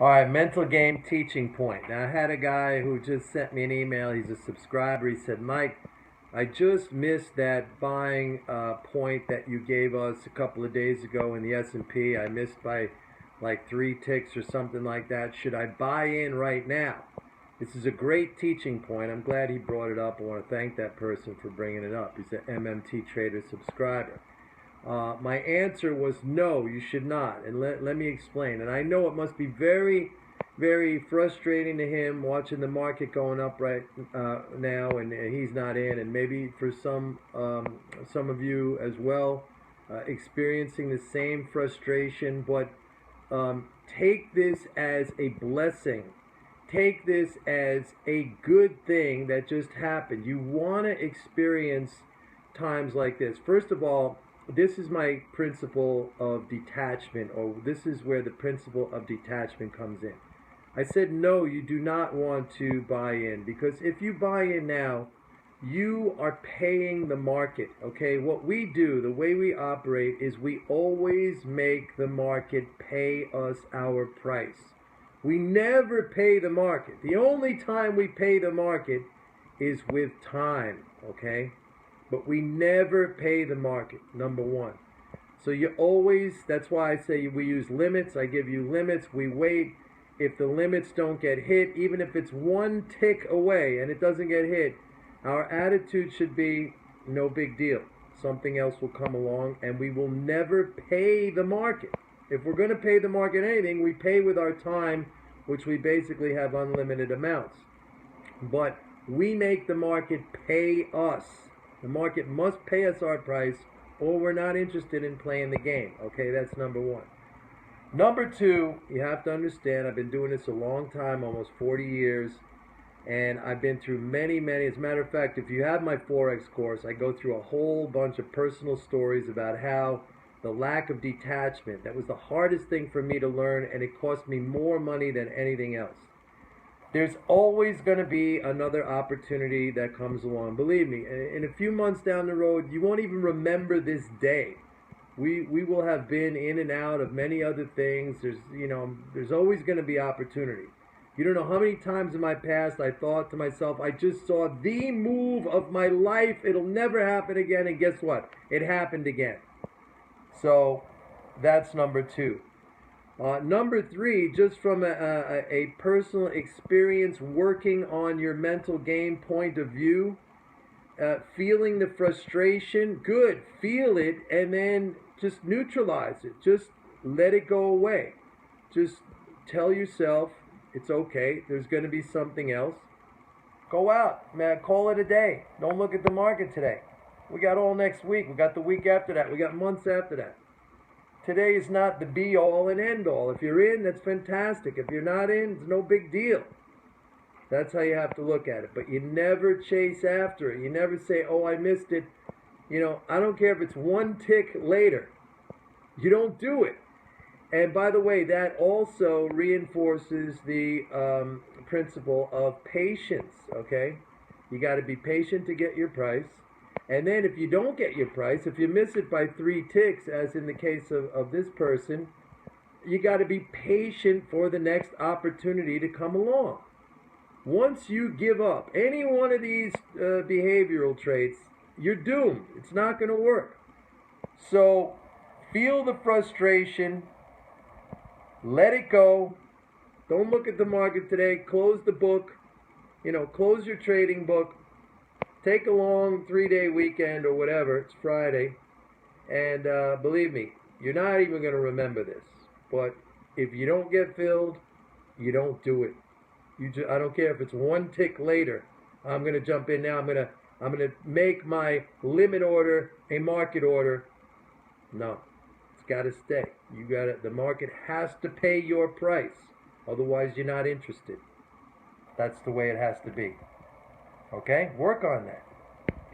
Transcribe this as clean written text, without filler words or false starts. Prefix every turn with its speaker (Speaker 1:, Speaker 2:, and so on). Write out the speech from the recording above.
Speaker 1: All right, mental game teaching point. Now, I had a guy who just sent me an email. He's a subscriber. He said, Mike, I just missed that buying point that you gave us a couple of days ago in the S&P. I missed by like 3 ticks or something like that. Should I buy in right now? This is a great teaching point. I'm glad he brought it up. I want to thank that person for bringing it up. He's an MMT Trader subscriber. My answer was no, you should not. And let me explain. And I know it must be very, very frustrating to him watching the market going up right now, and he's not in. And maybe for some of you as well, experiencing the same frustration. But take this as a blessing. Take this as a good thing that just happened. You want to experience times like this. First of all, this is my principle of detachment, or this is where the principle of detachment comes in. I said, no, you do not want to buy in, because if you buy in now, you are paying the market, okay? What we do, the way we operate, is we always make the market pay us our price. We never pay the market. The only time we pay the market is with time, okay? But we never pay the market, number one. So you always, that's why I say we use limits. I give you limits. We wait. If the limits don't get hit, even if it's 1 tick away and it doesn't get hit, our attitude should be no big deal. Something else will come along, and we will never pay the market. If we're going to pay the market anything, we pay with our time, which we basically have unlimited amounts. But we make the market pay us. The market must pay us our price, or we're not interested in playing the game. Okay, that's number one. Number two, you have to understand, I've been doing this a long time, almost 40 years, and I've been through many, as a matter of fact, if you have my Forex course, I go through a whole bunch of personal stories about how the lack of detachment, that was the hardest thing for me to learn, and it cost me more money than anything else. There's always going to be another opportunity that comes along. Believe me, in a few months down the road, you won't even remember this day. We will have been in and out of many other things. There's always going to be opportunity. You don't know how many times in my past I thought to myself, I just saw the move of my life. It'll never happen again. And guess what? It happened again. So that's number two. Number three, just from a personal experience working on your mental game point of view, feeling the frustration, good, feel it, and then just neutralize it. Just let it go away. Just tell yourself it's okay. There's going to be something else. Go out, man. Call it a day. Don't look at the market today. We got all next week. We got the week after that. We got months after that. Today is not the be-all and end-all. If you're in, that's fantastic. If you're not in, it's no big deal. That's how you have to look at it. But you never chase after it. You never say, oh, I missed it. I don't care if it's 1 tick later. You don't do it. And by the way, that also reinforces the principle of patience, okay? You got to be patient to get your price. And then if you don't get your price, if you miss it by 3 ticks, as in the case of this person, you got to be patient for the next opportunity to come along. Once you give up any one of these behavioral traits, you're doomed. It's not going to work. So feel the frustration. Let it go. Don't look at the market today. Close the book. Close your trading book. Take a long 3-day weekend or whatever. It's Friday. And believe me, you're not even going to remember this. But if you don't get filled, you don't do it. I don't care if it's 1 tick later. I'm going to jump in now. I'm going to make my limit order a market order. No. It's got to stay. The market has to pay your price. Otherwise, you're not interested. That's the way it has to be. Okay? Work on that.